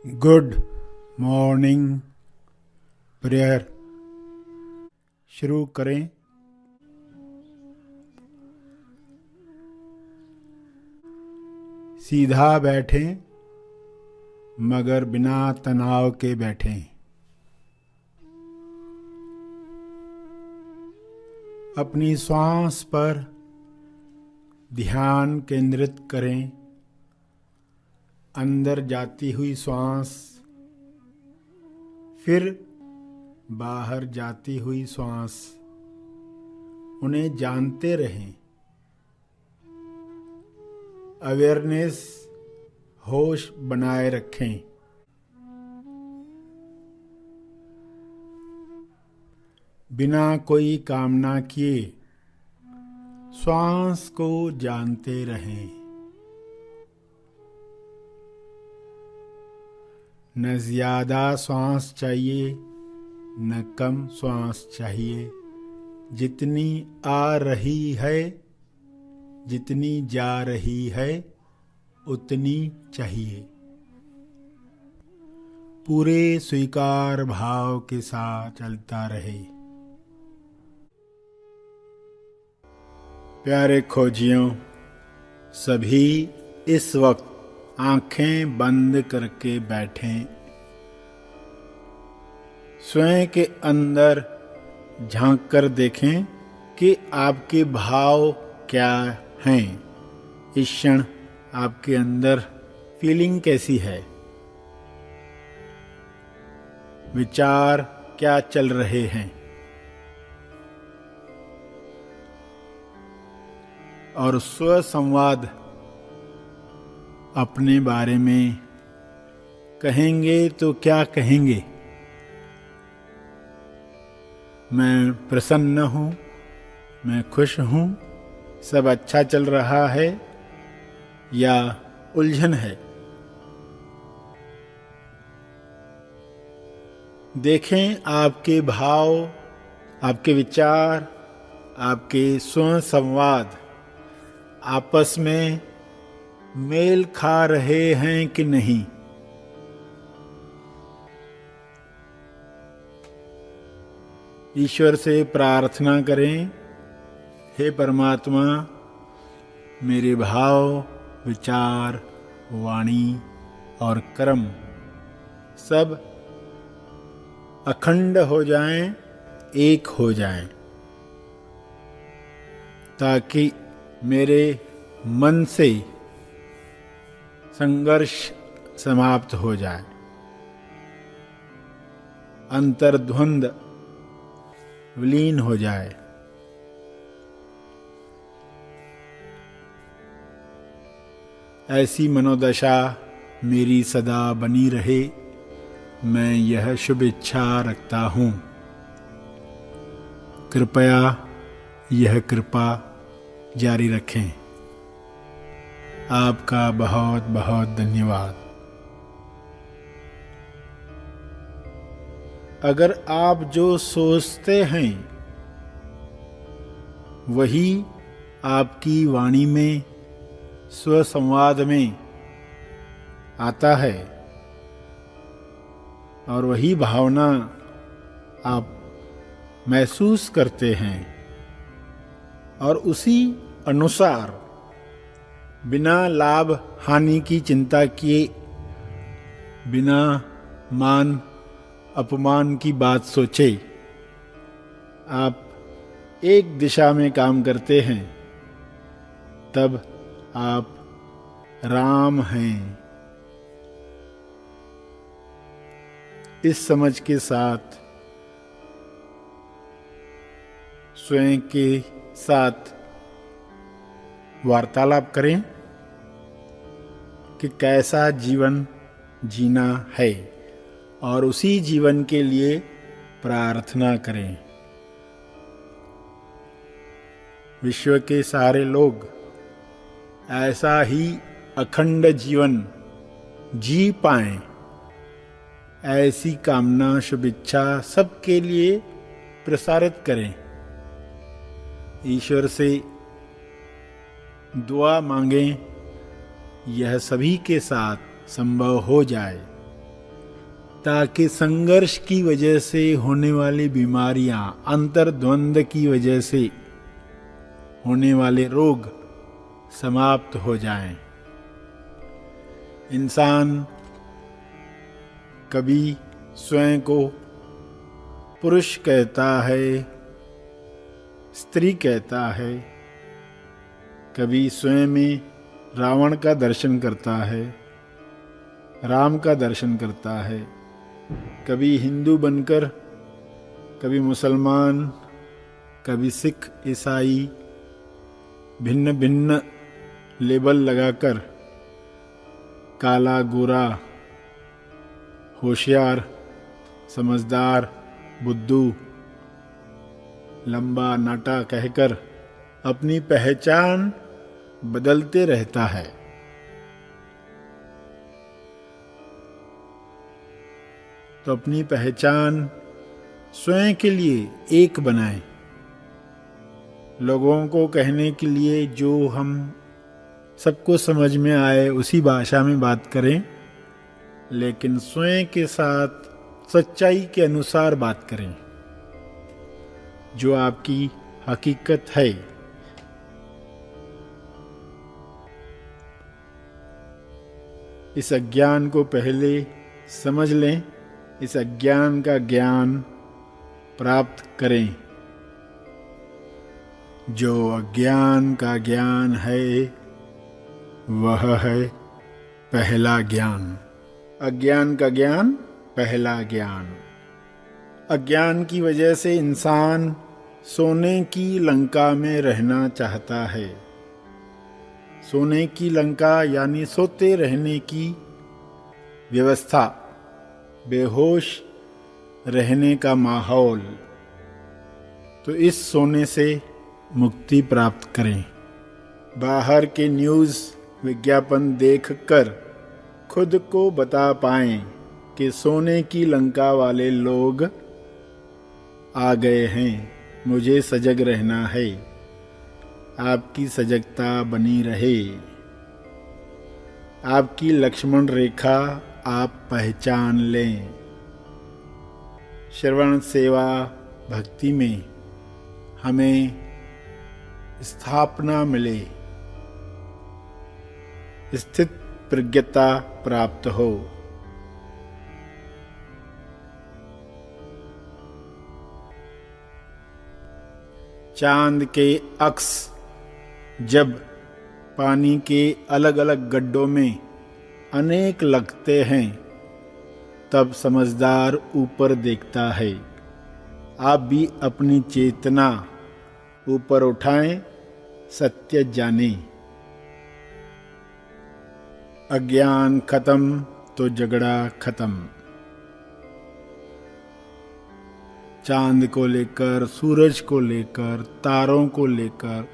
Good morning prayer शुरू करें। सीधा बैठें मगर बिना तनाव के बैठें। अपनी श्वास पर ध्यान केंद्रित करें। अंदर जाती हुई श्वास, फिर बाहर जाती हुई श्वास, उन्हें जानते रहें। अवेयरनेस, होश बनाए रखें। बिना कोई कामना किए श्वास को जानते रहें। न ज्यादा श्वास चाहिए न कम श्वास चाहिए। जितनी आ रही है, जितनी जा रही है, उतनी चाहिए। पूरे स्वीकार भाव के साथ चलता रहे। प्यारे खोजियों, सभी इस वक्त आंखें बंद करके बैठें। स्वयं के अंदर झांक कर देखें कि आपके भाव क्या हैं। इस क्षण आपके अंदर फीलिंग कैसी है, विचार क्या चल रहे हैं, और स्व संवाद अपने बारे में कहेंगे तो क्या कहेंगे। मैं प्रसन्न हूँ, मैं खुश हूँ, सब अच्छा चल रहा है, या उलझन है। देखें आपके भाव, आपके विचार, आपके स्व संवाद आपस में मेल खा रहे हैं कि नहीं। ईश्वर से प्रार्थना करें, हे परमात्मा, मेरे भाव, विचार, वाणी और कर्म सब अखंड हो जाएं, एक हो जाएं, ताकि मेरे मन से संघर्ष समाप्त हो जाए, अंतर्द्वंद विलीन हो जाए। ऐसी मनोदशा मेरी सदा बनी रहे, मैं यह शुभ इच्छा रखता हूँ। कृपया यह कृपा जारी रखें। आपका बहुत बहुत धन्यवाद। अगर आप जो सोचते हैं वही आपकी वाणी में, स्वसंवाद में आता है, और वही भावना आप महसूस करते हैं, और उसी अनुसार बिना लाभ हानि की चिंता किए, बिना मान अपमान की बात सोचे आप एक दिशा में काम करते हैं, तब आप राम हैं। इस समझ के साथ स्वयं के साथ वार्तालाप करें कि कैसा जीवन जीना है, और उसी जीवन के लिए प्रार्थना करें। विश्व के सारे लोग ऐसा ही अखंड जीवन जी पाएं, ऐसी कामना, शुभ इच्छा सबके लिए प्रसारित करें। ईश्वर से दुआ मांगें, यह सभी के साथ संभव हो जाए। ताकि संघर्ष की वजह से होने वाली बीमारियां, अंतर्द्वंद की वजह से होने वाले रोग समाप्त हो जाएं। इंसान कभी स्वयं को पुरुष कहता है, स्त्री कहता है, कभी स्वयं में रावण का दर्शन करता है, राम का दर्शन करता है, कभी हिंदू बनकर, कभी मुसलमान, कभी सिख, ईसाई, भिन्न भिन्न लेबल लगाकर काला, गोरा, होशियार, समझदार, बुद्धू, लंबा, नाटा कहकर अपनी पहचान बदलते रहता है। तो अपनी पहचान स्वयं के लिए एक बनाएं। लोगों को कहने के लिए जो हम सबको समझ में आए उसी भाषा में बात करें, लेकिन स्वयं के साथ सच्चाई के अनुसार बात करें। जो आपकी हकीकत है, इस अज्ञान को पहले समझ लें, इस अज्ञान का ज्ञान प्राप्त करें। जो अज्ञान का ज्ञान है वह है पहला ज्ञान। अज्ञान का ज्ञान, पहला ज्ञान। अज्ञान की वजह से इंसान सोने की लंका में रहना चाहता है। सोने की लंका यानी सोते रहने की व्यवस्था, बेहोश रहने का माहौल। तो इस सोने से मुक्ति प्राप्त करें। बाहर के न्यूज़ विज्ञापन देखकर खुद को बता पाएं कि सोने की लंका वाले लोग आ गए हैं, मुझे सजग रहना है। आपकी सजगता बनी रहे। आपकी लक्ष्मण रेखा आप पहचान लें। श्रवण, सेवा, भक्ति में हमें स्थापना मिले, स्थित प्रज्ञता प्राप्त हो। चांद के अक्स जब पानी के अलग अलग गड्ढों में अनेक लगते हैं, तब समझदार ऊपर देखता है। आप भी अपनी चेतना ऊपर उठाएं, सत्य जानें। अज्ञान खत्म तो झगड़ा खत्म। चांद को लेकर, सूरज को लेकर, तारों को लेकर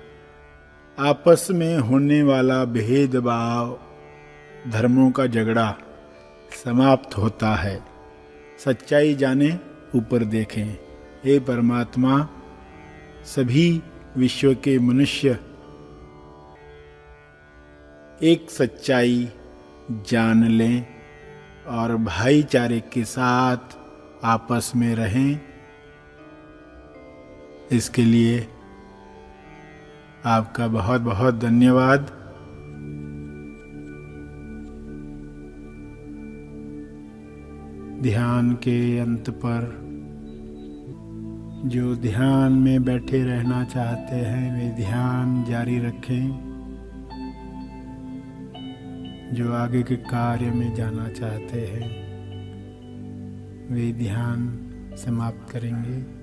आपस में होने वाला भेदभाव, धर्मों का झगड़ा समाप्त होता है। सच्चाई जाने, ऊपर देखें। हे परमात्मा, सभी विश्व के मनुष्य एक सच्चाई जान लें और भाईचारे के साथ आपस में रहें। इसके लिए आपका बहुत बहुत धन्यवाद। ध्यान के अंत पर जो ध्यान में बैठे रहना चाहते हैं वे ध्यान जारी रखें। जो आगे के कार्य में जाना चाहते हैं वे ध्यान समाप्त करेंगे।